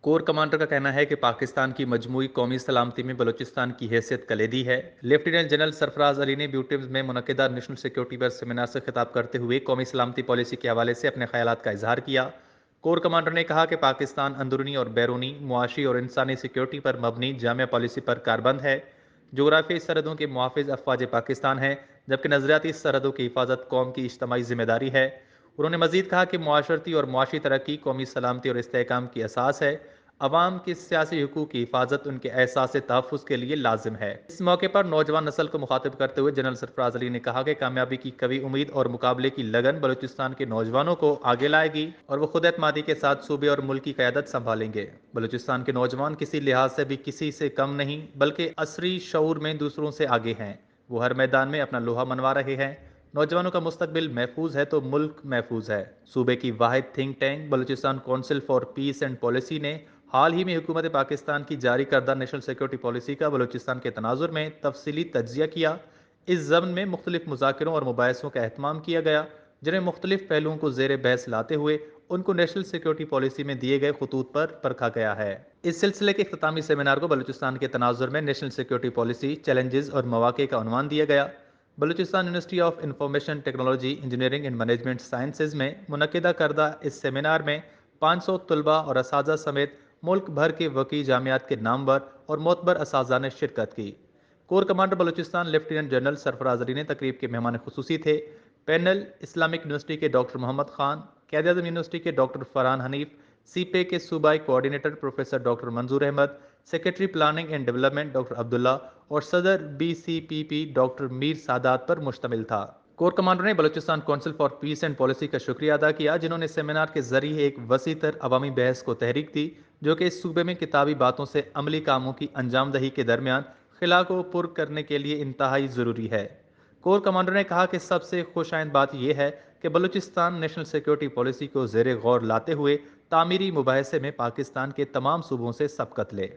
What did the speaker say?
Core commander का कहना है कि पाकिस्तान की मजमूई कौमी सलामती में बलूचिस्तान की हैसियत कलीदी है। लेफ्टिनेंट जनरल सरफराज अली ने ब्यूटिम्स में मुनक्किदा नेशनल सिक्योरिटी पर सेमिनार से खिताब करते हुए कौमी सलामती पॉलिसी के हवाले से अपने ख्यालात का इजहार किया। कोर कमांडर ने कहा कि पाकिस्तान अंदरूनी और बैरूनी मुआशी और इंसानी सिक्योरिटी पर मबनी जामिया पॉलिसी पर कारबंद है। जोग्राफी सरहदों के मुहाफिज अफवाज पाकिस्तान है, जबकि नजरियाती सरहदों की हिफाजत कौम की इज्तमाही जिम्मेदारी है। उन्होंने मजीद कहा कि मुआशरती और मुआशी तरक्की कौमी सलामती और इस्तेहकाम की असास है। अवाम के सियासी हुकूक की हिफाजत उनके एहसास तहफ़्फ़ुज़ के लिए लाजिम है। इस मौके पर नौजवान नस्ल को मुखातिब करते हुए जनरल सरफराज अली ने कहा कि कामयाबी की कवी उम्मीद और मुकाबले की लगन बलूचिस्तान के नौजवानों को आगे लाएगी और वो खुद एतमादी के साथ सूबे और मुल्क की क़यादत संभालेंगे। बलूचिस्तान के नौजवान किसी लिहाज से भी किसी से कम नहीं, बल्कि असरी शऊर में दूसरों से आगे हैं। वो हर मैदान में अपना लोहा मनवा रहे हैं। नौजवानों का मुस्तकबिल महफूज है तो मुल्क महफूज है। सूबे की वाहिद think tank Balochistan council for peace and policy ने हाल ही में हुकूमत पाकिस्तान की जारी करदा नेशनल सिक्योरिटी पॉलिसी का बलूचिस्तान के तनाजुर में तफसीली तज्जिया किया। इस ज़म्न में मुख्तलिफ मुज़ाकरों और मुबाहिसों का एहतमाम किया गया, जिन्हें मुख्तलिफ पहलुओं को ज़ेर बहस लाते हुए उनको नेशनल सिक्योरिटी पॉलिसी में दिए गए खतूत पर परखा गया है। इस सिलसिले के इख्तितामी सेमिनार को बलूचिस्तान के तनाजुर में नेशनल सिक्योरिटी पॉलिसी चैलेंजेस और मौक़े का उन्वान दिया गया। Balochistan university of information technology engineering and management sciences में मुनक्किदा करदा इस सेमिनार में 500 तलबा और असातिज़ा समेत मुल्क भर के वकी जामियात के नामवर और मोतबर असातिज़ा ने शिरकत की। Core commander Balochistan lieutenant general Sarfaraz Ali ने तकरीब के मेहमान खुसूसी थे। पैनल इस्लामिक यूनिवर्सिटी के डॉक्टर मोहम्मद खान, क़ायद-ए-आज़म यूनिवर्सिटी के डॉक्टर फरहान हनीफ, सीपे के सूबाई coordinator professor doctor Manzoor Ahmad, secretary planning and development doctor Abdullah और सदर BCPP डॉक्टर मीर सादात पर मुश्तमिल था। कोर कमांडर ने Balochistan council for peace and policy का शुक्रिया अदा किया, जिन्होंने सेमिनार के जरिए एक वसी तर अवामी बहस को तहरीक दी, जो कि इस सूबे में किताबी बातों से अमली कामों की अंजाम दही के दरमियान खिला को पुर करने के लिए इंतहाई ज़रूरी है। कोर कमांडर ने कहा कि सबसे खुशाइंद बात यह है कि बलूचिस्तान नेशनल सिक्योरिटी पॉलिसी को ज़ेर गौर लाते हुए तामीरी मुबाहिसे में पाकिस्तान के तमाम सूबों से सबकत ले।